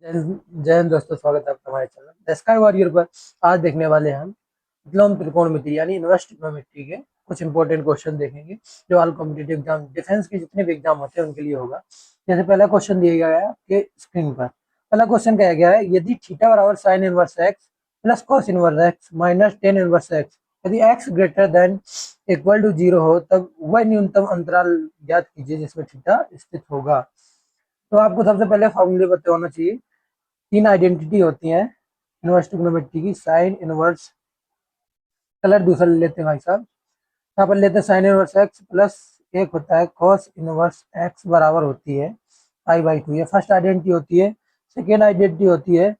जय हिंद दोस्तों, स्वागत है आपका हमारे चैनल द स्काई वॉरियर पर। आज देखने वाले हैं हम विलोम त्रिकोणमिति यानी इनवर्स ट्रिग्नोमेट्री के कुछ इंपॉर्टेंट क्वेश्चन देखेंगे जो ऑल कॉम्पिटिटिव एग्जाम डिफेंस के जितने भी एग्जाम होते हैं उनके लिए होगा। जैसे पहला क्वेश्चन दिया गया है कि स्क्रीन पर पहला क्वेश्चन कहा गया है, यदि थीटा बराबर sine inverse X plus cos inverse X minus tan inverse X, यदि X greater than equal to zero हो तब वह न्यूनतम अंतराल ज्ञात कीजिए जिसमें थीटा स्थित होगा। तो आपको सबसे पहले फॉर्मूले पता होना चाहिए। तीन आइडेंटिटी होती हैं इनवर्स ट्रिग्नोमेट्री की, साइन इनवर्स, कलर दूसरा ले लेते हैं भाई साहब। यहाँ पर लेते हैं साइन इनवर्स एक्स प्लस एक होता है कॉस इनवर्स एक्स बराबर होती है पाई बाई टू। ये फर्स्ट आइडेंटिटी होती है। सेकेंड आइडेंटिटी होती है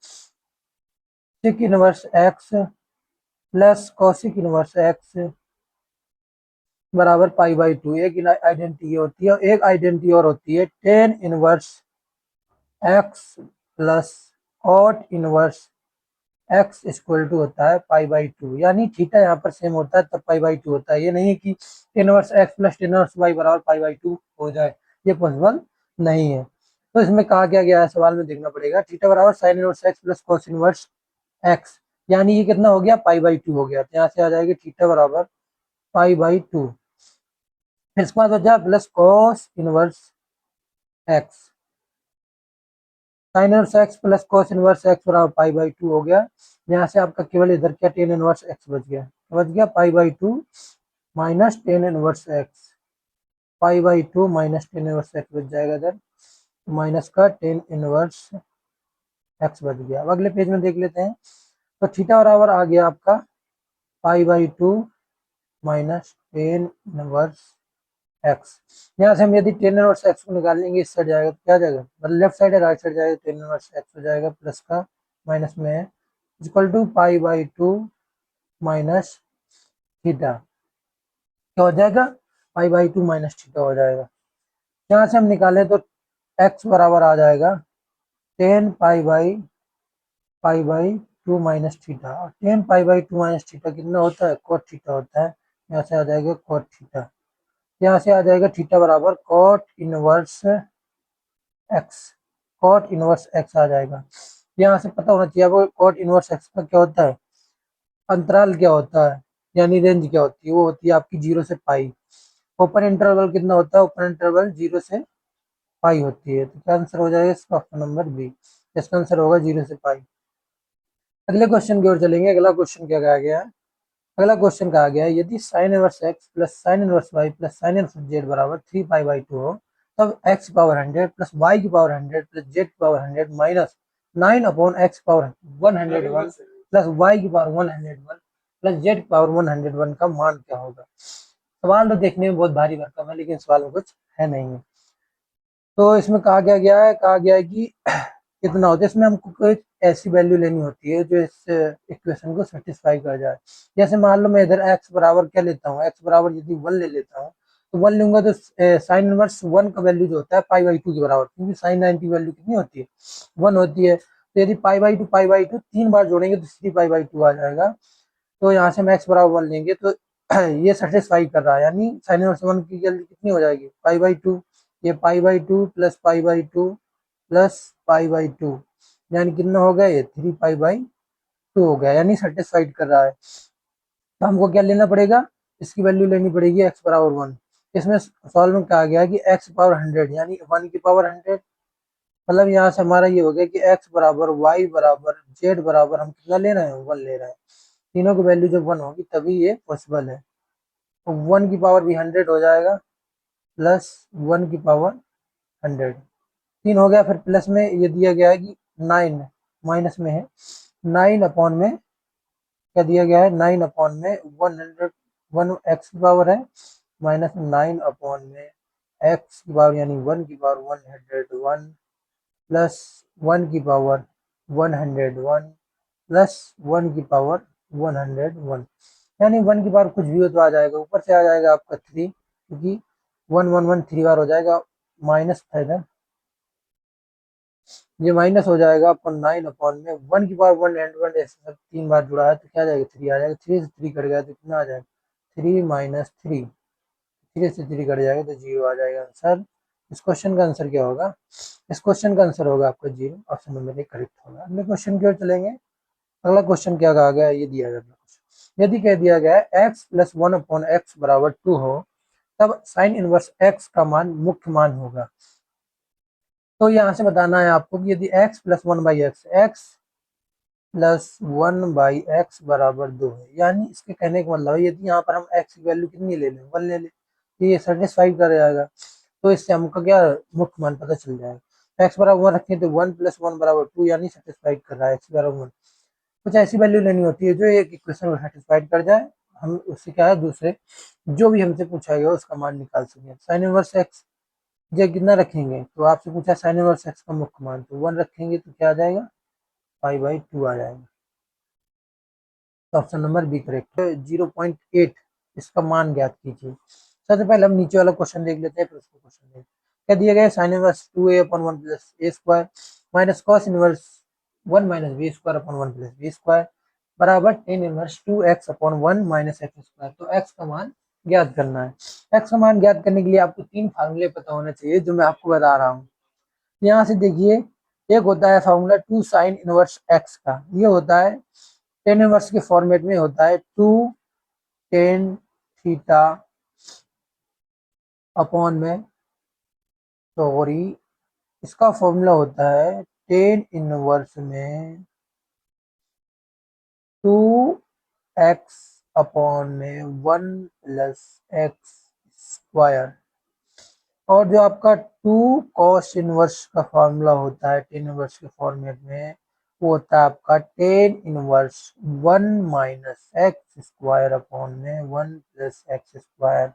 sec inverse X plus cosec inverse X बराबर पाई बाई टू। एक आइडेंटिटी होती है और एक आइडेंटिटी और होती है tan inverse X plus cot inverse X equal to होता है पाई बाई टू। यानी थीटा यहाँ पर सेम होता है तब पाई बाई टू होता है। ये नहीं कि inverse X plus inverse Y बराबर पाई बाई टू हो जाए, ये पॉसिबल नहीं है। तो इसमें कहा क्या गया है, सवाल में देखना पड़ेगा। थीटा बराबर sine inverse X plus cos inverse x, यानी ये कितना हो गया, पाई बाई टू हो गया। तो यहाँ से आ जाएगा थीटा बराबर पाई बाई टू। फिर इसके बाद हो जाए plus cos inverse x, sign inverse X plus cos inverse X बराबर पाई बाई टू हो गया। यहाँ से आपका केवल इधर क्या टेन इनवर्स एक्स बच गया पाई by two minus tan inverse x. Pi by two minus tan inverse x बच जाएगा इधर, माइनस का टेन इनवर्स एक्स बच गया। अब अगले पेज में देख लेते हैं। तो थीटा बराबर आ गया आपका पाई by two minus tan inverse x. यहाँ से हम यदि टेन इनवर्स एक्स को निकाल लेंगे, इस साइड जाएगा तो क्या जाएगा, मतलब लेफ्ट साइड है राइट साइड जाएगा, टेन इनवर्स एक्स हो जाएगा प्लस का माइनस में है equal to pi by two minus theta. क्या हो जाएगा, pi by two minus theta हो जाएगा। यहाँ से हम निकालें तो एक्स बराबर आ जाएगा tan pi by two minus theta. और tan pi by two minus theta कितना होता है, कोट थीटा होता है। यहाँ से आ जाएगा कोट थीटा। यहाँ से आ जाएगा थीटा बराबर cot inverse X. Cot inverse X आ जाएगा। यहाँ से पता होना चाहिए आपको कॉट इनवर्स एक्स का क्या होता है, अंतराल क्या होता है, यानी रेंज क्या होती है। वो होती है आपकी जीरो से पाई। ओपन इंटरवल कितना होता है, ओपन इंटरवल जीरो से पाई होती है। तो क्या आंसर हो जाएगा इसका, ऑप्शन नंबर बी। इसका आंसर होगा जीरो से पाई। अगले क्वेश्चन की ओर चलेंगे। अगला क्वेश्चन क्या कहा गया है, अगला क्वेश्चन कहा गया है, यदि sine inverse X plus sine inverse Y plus sine inverse Z बराबर थ्री पाई बाई टू हो तब एक्स की पावर हंड्रेड प्लस वाई की पावर हंड्रेड प्लस जेड की power hundred minus nine upon X power one hundred one plus Y की power one hundred one plus Z की power one hundred one का मान क्या होगा। सवाल तो देखने में बहुत भारी भरकम है लेकिन सवाल में कुछ है नहीं है। तो इसमें कहा क्या गया है, कहा गया है कि कितना होता है, इसमें हमको कोई ऐसी वैल्यू लेनी होती है जो इस इक्वेशन को सेटिस्फाई कर जाए। जैसे मान लो मैं इधर x बराबर क्या लेता हूँ, x बराबर यदि वन ले लेता हूँ तो वन लूंगा तो साइन इनवर्स वन का वैल्यू जो होता है पाई बाई टू के बराबर, क्योंकि साइन नाइन की वैल्यू कितनी होती है, वन होती है। तो यदि पाई बाई टू तीन बार जोड़ेंगे तो थ्री पाई बाई टू आ जाएगा। तो यहाँ से हम एक्स बराबर वन लेंगे तो ये सेटिस्फाई कर रहा है, यानी साइन इनवर्स वन की वैल्यू कितनी हो जाएगी, पाई बाई टू। ये पाई by two plus pi by two plus pi by two, यानी कितना हो गया, ये थ्री पाई बाई टू हो गया, यानी सेटिस्फाइड कर रहा है। तो हमको क्या लेना पड़ेगा, इसकी वैल्यू लेनी पड़ेगी एक्स बराबर वन। इसमें सॉल्व में कहा गया कि एक्स पावर हंड्रेड यानी वन की पावर हंड्रेड, मतलब यहाँ से हमारा ये हो गया कि एक्स बराबर वाई बराबर जेड बराबर हम कितना ले रहे हैं, वन ले रहे हैं। तीनों की वैल्यू जब वन होगी तभी ये पॉसिबल है। तो वन की पावर भी हंड्रेड हो जाएगा प्लस वन की पावर हंड्रेड, तीन हो गया। फिर प्लस में ये दिया गया है कि नाइन, माइनस में है नाइन अपॉन में क्या दिया गया है, नाइन अपॉन में वन हंड्रेड, वन एक्स की पावर है माइनस नाइन अपॉन में एक्स की पावर यानी वन की power one hundred one plus one की power one hundred one plus one की पावर वन हंड्रेड वन, यानी वन की पावर कुछ भी हो तो आ जाएगा, ऊपर से आ जाएगा आपका थ्री, क्योंकि वन वन वन थ्री बार हो जाएगा, माइनस था इधर, ये माइनस हो जाएगा अपन नाइन अपॉन में वन की पावर वन एंड वन, ऐसे सब तीन बार जुड़ा है तो क्या आ जाएगा, थ्री आ जाएगा। थ्री से थ्री कट गया तो कितना आ जाएगा, थ्री माइनस थ्री, थ्री से थ्री कट जाएगा तो जीरो आ जाएगा आंसर। इस क्वेश्चन का आंसर क्या होगा? इस क्वेश्चन का आंसर होगा आपका 0, ऑप्शन नंबर ए करेक्ट होगा। अगले क्वेश्चन की ओर चलेंगे। अगला क्वेश्चन क्या कहा गया है, ये दिया गया क्वेश्चन। यदि कह दिया गया है x प्लस 1/x बराबर 2 हो, तब साइन इनवर्स x का मान मुख्य मान होगा। तो यहाँ से बताना है आपको कि यदि x plus 1/x, x plus 1/x बराबर 2 है, यानी इसके कहने का मतलब है यदि यहाँ पर हम x की वैल्यू कितनी ले लें, 1 ले लें, तो ये सेटिस्फाई कर जाएगा। तो इससे हमको क्या मुख्य मान पता चल जाएगा। x बराबर 1 रखें तो 1 प्लस 1 बराबर 2, यानी सेटिस्फाइड कर रहा है x बराबर 1। कुछ ऐसी वैल्यू लेनी होती है जो एक इक्वेशन को सेटिस्फाइड कर जाए, हम उससे क्या है दूसरे जो भी हमसे पूछा गया उसका मान निकाल सकें। साइन इनवर्स एक्स ये कितना रखेंगे, तो आपसे पूछा साइन इनवर्स एक्स का मुख्य मान, तो 1 रखेंगे तो क्या आ जाएगा, 5/2 आ जाएगा। तो ऑप्शन नंबर बी करेक्ट। 0.8 इसका मान ज्ञात कीजिए। सबसे पहले हम नीचे वाला क्वेश्चन देख लेते हैं, फिर उसको क्वेश्चन देख। क्या दिया गया है, sine inverse 2a/1 plus A square minus cos inverse 1 minus B square upon 1 plus B square बराबर tan inverse 2x/1 minus X square. तो x का मान ज्ञात करना है। x का मान ज्ञात करने के लिए आपको 3 फार्मूले पता होने चाहिए जो मैं आपको बता रहा हूँ। यहाँ से देखिए, एक होता है फार्मूला 2 साइन इनवर्स x का, ये होता है टेन इनवर्स के फॉर्मेट में होता है 2 टेन थीटा अपॉन में, सॉरी, इसका फॉर्मूला होता है टेन इनवर्स में 2x अपॉन में 1 प्लस एक्स स्क्वायर। और जो आपका 2 कॉस इनवर्स का फॉर्मूला होता है टेन इनवर्स के फॉर्मेट में, वो होता है आपका tan inverse 1 minus X square upon में 1 प्लस एक्स स्क्वायर।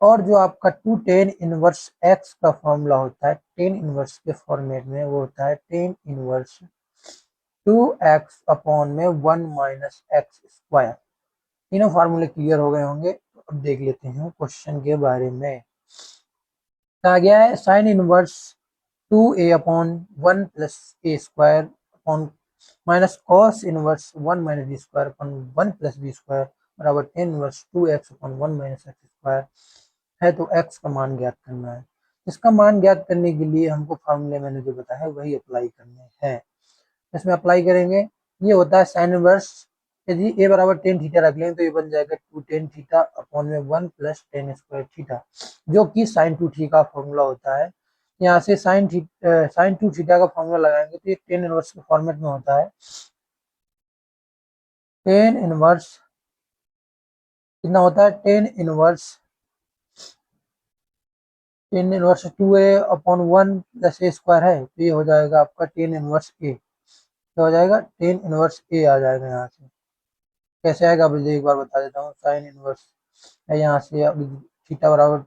और जो आपका 2 टेन इनवर्स एक्स का फॉर्मूला होता है टेन इनवर्स के फॉर्मेट में, वो होता है टेन इनवर्स 2x अपॉन में 1 माइनस एक्स स्क्वायर। तीनों फार्मूले क्लियर हो गए होंगे, तो अब देख लेते हैं क्वेश्चन के बारे में। कहा गया है sine inverse 2a upon 1 plus A square upon minus cos inverse 1 minus B square upon 1 plus B square बराबर tan inverse 2x upon 1 minus X square है। तो x का मान ज्ञात करना है। इसका मान ज्ञात करने के लिए हमको फार्मूले मैंने जो बताया है वही अप्लाई करने हैं। इसमें अप्लाई करेंगे, ये होता है साइन इनवर्स, यदि a बराबर टेन थीटा रख लें तो ये बन जाएगा 2 टेन थीटा अपॉन में 1 प्लस टेन स्क्वायर थीटा, जो कि साइन 2 थीटा का फॉर्मूला होता है। यहाँ से साइन 2 थीटा का फॉर्मूला लगाएंगे तो ये टेन इनवर्स के फॉर्मेट में होता है। टेन इनवर्स कितना होता है, tan inverse 2a upon 1 plus A square है, तो ये हो जाएगा आपका टेन इनवर्स ए। क्या हो जाएगा, टेन इनवर्स ए आ जाएगा। यहाँ से कैसे आएगा अब एक बार बता देता हूँ। साइन इनवर्स है, यहाँ से अब थीटा बराबर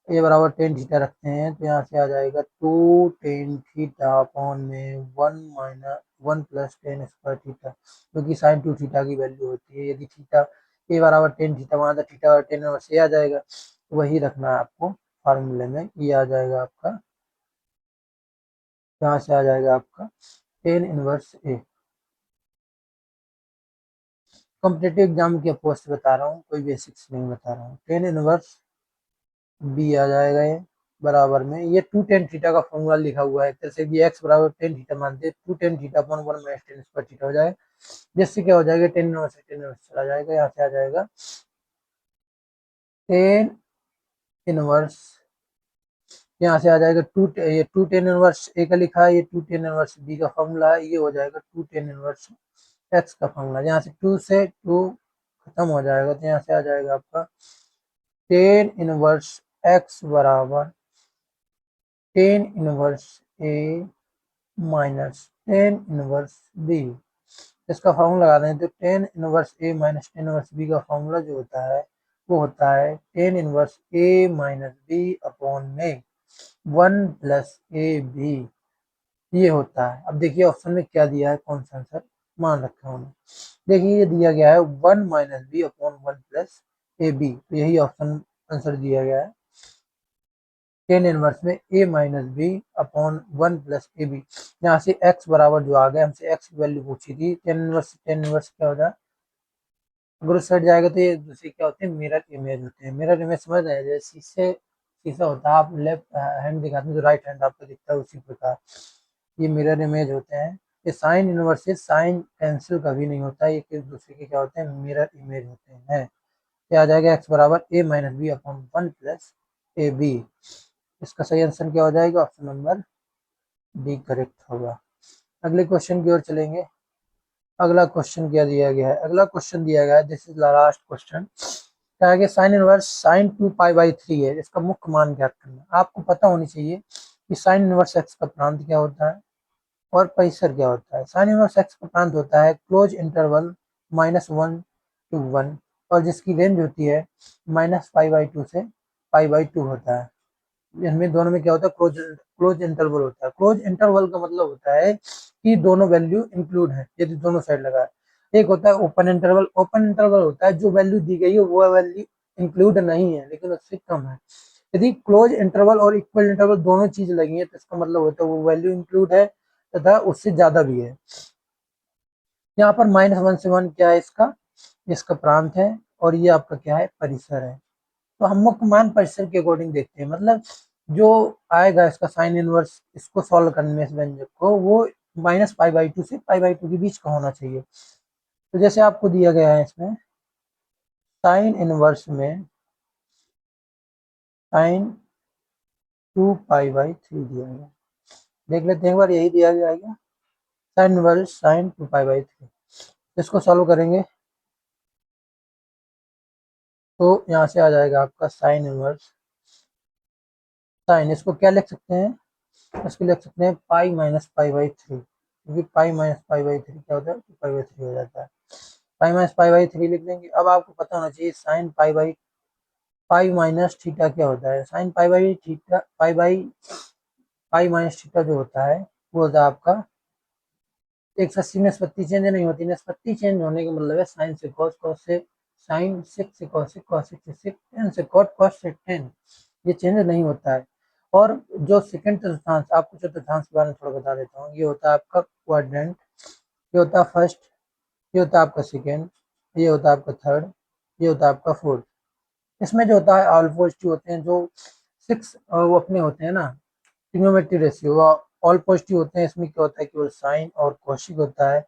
ए बराबर टेन थीटा रखते हैं तो यहाँ से आ जाएगा 2 टेन थीटा अपॉन में 1 minus 1 plus ten square theta, जो कि साइन 2 थीटा की वैल्यू होती है। यदि थीटा ए बराबर टेन थीटा वहाँ था, थीटा और टेन इनवर्स ए आ जाएगा, तो वही रखना है आपको फार्मूले में। ये आ जाएगा आपका, यहाँ से आ जाएगा आपका टेन इनवर्स ए। कॉम्पिटेटिव एग्जाम की पोस्ट बता रहा हूँ, कोई बेसिक्स नहीं बता रहा हूँ। टेन इनवर्स बी आ जाएगा ये बराबर में, ये 2 टेन थीटा का फॉर्मूला लिखा हुआ है। जैसे कि x बराबर टेन थीटा मानते हैं, 2 tan theta upon 1 minus ten square theta हो जाएगा, जिससे क्या हो जाएगा, टेन इनवर्स चला जाएगा। यहाँ से आ जाएगा टेन इनवर्स, यहाँ से आ जाएगा ये 2 टेन इनवर्स ए का लिखा है, ये 2 टेन इनवर्स बी का फॉर्मूला है, ये हो जाएगा 2 टेन इनवर्स एक्स का फॉर्मूला। यहाँ से 2 से 2 खत्म हो जाएगा, तो यहाँ से आ जाएगा आपका टेन इनवर्स एक्स बराबर टेन इनवर्स ए माइनस टेन इनवर्स बी। इसका फॉर्मूला लगा दें तो टेन इनवर्स ए माइनस टेन इनवर्स बी का फॉर्मूला जो होता है वो होता है टेन इनवर्स ए माइनस बी अपॉन में 1 प्लस ए बी, ये होता है। अब देखिए ऑप्शन में क्या दिया है, कौन सा आंसर मान रखा है उन्होंने। देखिए ये दिया गया है 1 minus B upon 1 plus A B, तो यही ऑप्शन आंसर दिया गया है। टेन इनवर्स में A minus B upon 1 plus A B. यहाँ से x बराबर जो आ गया, हमसे x की वैल्यू पूछी थी, टेन इनवर्स क्या होता है, अगर उस साइड जाएगा तो ये दूसरी क्या होते हैं, मिरर इमेज होते हैं। मिरर इमेज समझ रहे हैं, जैसे शीशे शीशा होता है, आप लेफ्ट हैंड दिखाते हैं तो राइट हैंड आपको दिखता है, उसी प्रकार ये मिरर इमेज होते हैं। ये साइन इनवर्स से साइन कैंसिल कभी नहीं होता, ये एक दूसरे के क्या होते हैं, मिरर इमेज होते हैं। क्या आ जाएगा, एक्स बराबर A minus B upon one plus A B. इसका सही आंसर क्या हो जाएगा, ऑप्शन नंबर डी करेक्ट होगा। अगले क्वेश्चन की ओर चलेंगे। अगला क्वेश्चन क्या दिया गया है, अगला क्वेश्चन दिया गया है, दिस इज लास्ट क्वेश्चन। क्या है कि साइन इनवर्स साइन 2 पाई/3 है, इसका मुख्य मान ज्ञात करना। आपको पता होनी चाहिए कि साइन इनवर्स एक्स का प्रांत क्या होता है और परिसर क्या होता है। साइन इनवर्स एक्स का प्रांत होता है क्लोज इंटरवल -1 to 1 और जिसकी रेंज होती है -π/2 से π/2 होता है। इनमें दोनों में क्या होता है, क्लोज इंटरवल होता है। क्लोज इंटरवल का मतलब होता है कि दोनों वैल्यू इंक्लूड है, यदि दोनों साइड लगा है। एक होता है ओपन इंटरवल, ओपन इंटरवल होता है जो वैल्यू दी गई है वो वैल्यू इंक्लूड नहीं है लेकिन उससे कम है। यदि क्लोज इंटरवल और इक्वल इंटरवल दोनों चीज लगी है तो इसका मतलब होता है वो वैल्यू इंक्लूड है तथा उससे ज्यादा भी है। यहाँ पर -1 से 1 क्या है, इसका इसका प्रांत है और ये आपका क्या है, परिसर है। तो हम मुख्य मान परिसर के अकॉर्डिंग देखते हैं, मतलब जो आएगा इसका साइन इनवर्स, इसको सॉल्व करने में इस व्यंजक को, वो -π/2 से π/2 के बीच का होना चाहिए। तो जैसे आपको दिया गया है इसमें साइन इनवर्स में साइन 2π/3 दिया गया, देख लेते हैं एक बार, यही दिया गया है क्या, साइन इनवर्स साइन 2π/3। इसको सॉल्व करेंगे तो यहाँ से आ जाएगा आपका साइन इनवर्स साइन, इसको क्या लिख सकते हैं, इसको लिख सकते हैं π-π/3, क्योंकि π-π/3 क्या होता है, 2π/3 हो जाता है। π-π/3 लिख देंगे। अब आपको पता होना चाहिए साइन पाई माइनस थीटा क्या होता है। Sine pi by pi minus theta जो होता है वो होता है आपका 180 निष्पत्ति चेंज नहीं होती, निष्पत्ति चेंज होने का मतलब है साइन से कॉस, कॉस से साइन, सिक्स से कॉस, कॉस से सिक्स, टेन से कॉट, कॉस से टेन, ये चेंज नहीं होता है। और जो सेकंड चतुर्थांश, आपको चतुर्थांश के बारे में थोड़ा बता देता हूँ, ये होता है आपका क्वाड्रेंट, ये होता है फर्स्ट, ये होता है आपका सेकेंड, ये होता है आपका थर्ड, ये होता है आपका फोर्थ। इसमें जो होता है ऑल पॉजिटिव होते हैं, जो सिक्स वो अपने होते हैं ना ट्रिग्नोमेट्री रेशियो, ऑल पॉजिटिव होते हैं। इसमें क्या होता है, केवल साइन और कौशिक होता है,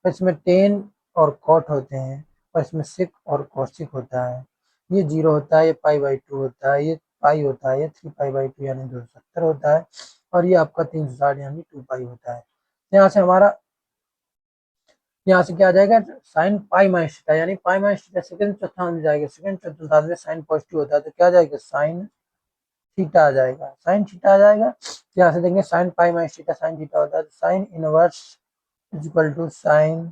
और इसमें टेन और कॉट होते हैं, और इसमें सिक और कौशिक होता है। ये 0 होता है, ये π/2 होता है, ये पाई होता है, ये 3π/2 यानी 270 होता है, और ये आपका 360 यानी 2π होता है। यहाँ से हमारा, यहाँ से क्या आ जाएगा, साइन पाई माइनस थीटा, यानी पाई माइनस थीटा सेकंड चतुर्थांश में जाएगा, सेकंड चतुर्थांश में साइन पॉजिटिव होता है तो क्या आ जाएगा, साइन थीटा आ जाएगा, साइन थीटा आ जाएगा। यहाँ से देंगे sine pi minus theta sine theta होता है तो sine inverse is equal to sine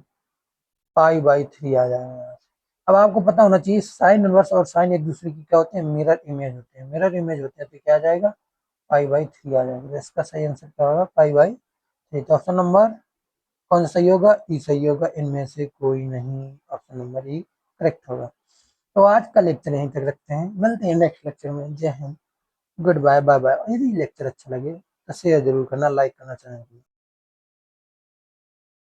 π/3 आ जाएगा यहाँ से। अब आपको पता होना चाहिए साइन इनवर्स और साइन एक दूसरे की क्या होते हैं, मिरर इमेज होते हैं, मिरर इमेज होते हैं तो क्या आ जाएगा, π/3 आ जाएगा। इसका सही आंसर क्या होगा, π/3। तो ऑप्शन नंबर कौन सा सही होगा, ई सही होगा, इनमें से कोई नहीं, ऑप्शन नंबर ई करेक्ट होगा। तो आज का लेक्चर यहीं तक रखते हैं, मिलते हैं नेक्स्ट लेक्चर में। जय हिंद, गुड बाय, बाय बाय। यदि लेक्चर अच्छा लगे तो शेयर जरूर करना, लाइक करना चैनल को।